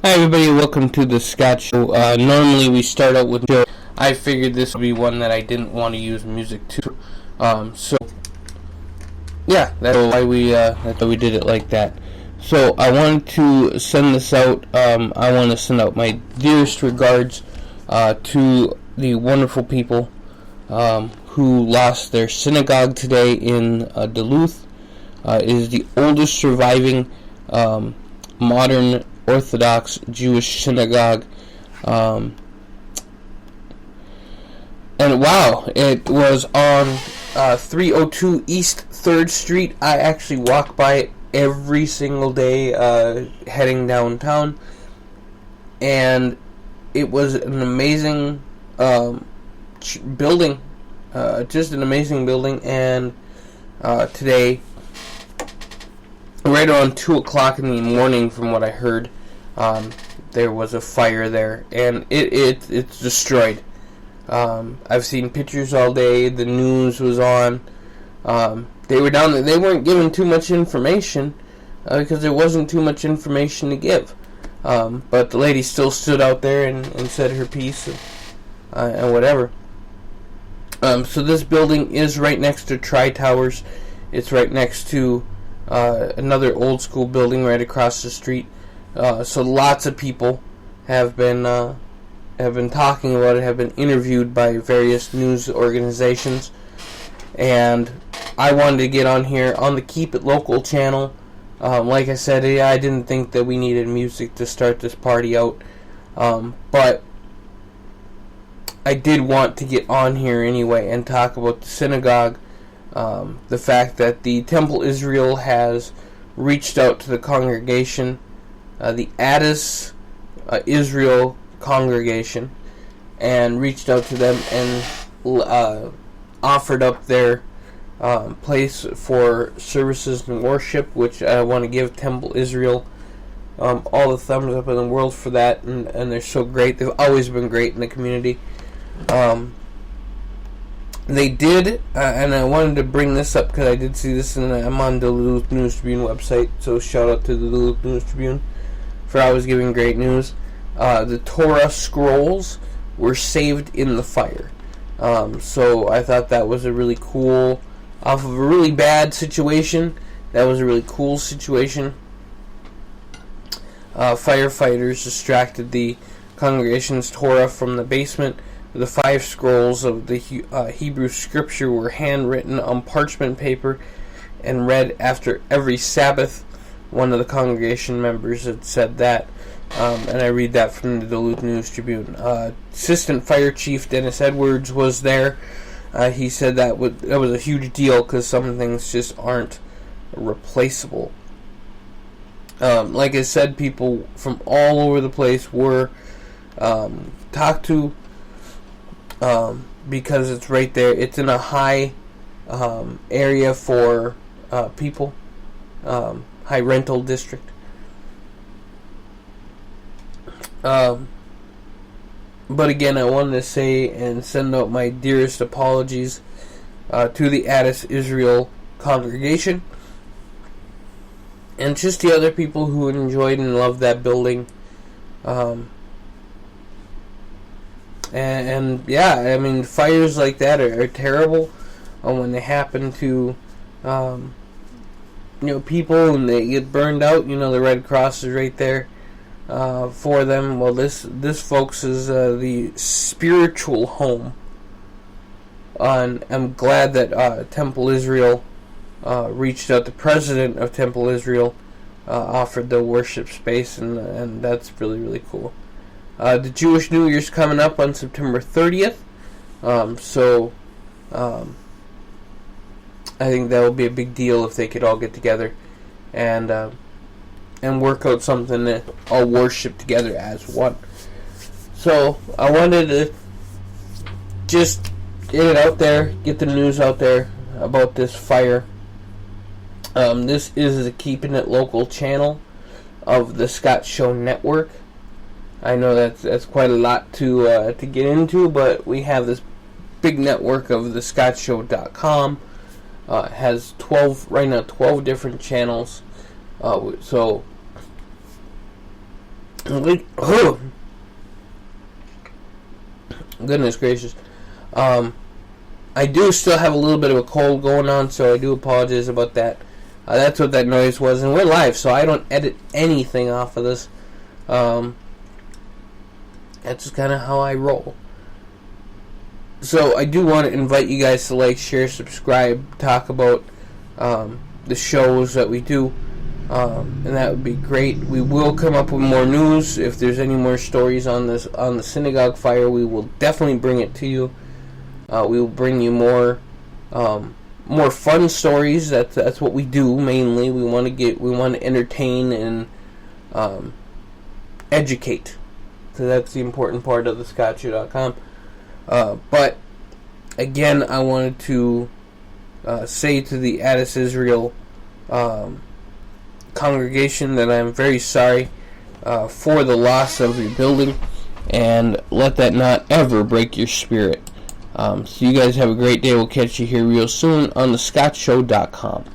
Hi everybody, welcome to the Scott Show. Normally we start out with show. I figured this would be one that I didn't want to use music to. So yeah, that's why we did it like that. So I wanted to send this out. I want to send out my dearest regards to the wonderful people who lost their synagogue today in Duluth. It is the oldest surviving modern Orthodox Jewish synagogue, and wow, it was on 302 East 3rd Street. I actually walk by it every single day heading downtown, and it was an amazing building, just an amazing building. And today, right around 2 o'clock in the morning, from what I heard, there was a fire there, and it's destroyed. I've seen pictures all day. The news was on. They were down there. They weren't given too much information because there wasn't too much information to give. But the lady still stood out there and said her piece and whatever. So this building is right next to Tri-Towers. It's right next to another old school building right across the street. So lots of people have been talking about it, have been interviewed by various news organizations, and I wanted to get on here on the Keep It Local channel. Like I said, I didn't think that we needed music to start this party out, but I did want to get on here anyway and talk about the synagogue. The fact that the Temple Israel has reached out to the congregation, the Addis Israel congregation, and reached out to them and offered up their place for services and worship, which I want to give Temple Israel all the thumbs up in the world for that, and they're so great. They've always been great in the community. They did, and I wanted to bring this up because I did see this, and I'm on the Duluth News Tribune website, so shout out to the Duluth News Tribune for always giving great news. The Torah scrolls were saved in the fire. So I thought that was a really cool, off of a really bad situation, that was a really cool situation. Firefighters extracted the congregation's Torah from the basement. The 5 scrolls of the Hebrew scripture were handwritten on parchment paper and read after every Sabbath. One of the congregation members had said that, and I read that from the Duluth News Tribune. Assistant Fire Chief Dennis Edwards was there. He said that was a huge deal because some things just aren't replaceable. Like I said, people from all over the place were talked to. Because it's right there. It's in a high area for people, high rental district. But again, I wanted to say and send out my dearest apologies to the Addis Israel congregation and just the other people who enjoyed and loved that building. And yeah, I mean, fires like that are terrible when they happen to, people and they get burned out. The Red Cross is right there for them. Well, this folks is the spiritual home. And I'm glad that Temple Israel reached out. The president of Temple Israel offered the worship space, and that's really, really cool. The Jewish New Year's coming up on September 30th, so I think that will be a big deal if they could all get together and work out something that all worship together as one. So I wanted to just get it out there, get the news out there about this fire. This is the Keeping It Local channel of the Scott Show Network. I know that's quite a lot to get into, but we have this big network of the ScottShow.com. Has 12 different channels. So Oh, goodness gracious. I do still have a little bit of a cold going on, so I do apologize about that. That's what that noise was, and we're live, so I don't edit anything off of this. That's just kind of how I roll. So I do want to invite you guys to like, share, subscribe, talk about the shows that we do, and that would be great. We will come up with more news. If there's any more stories on the synagogue fire, we will definitely bring it to you. We will bring you more fun stories. That's what we do mainly. We want to entertain and educate. So that's the important part of the Scottshow.com. But again, I wanted to say to the Addis Israel congregation that I'm very sorry for the loss of your building, and let that not ever break your spirit. So you guys have a great day. We'll catch you here real soon on the Scottshow.com.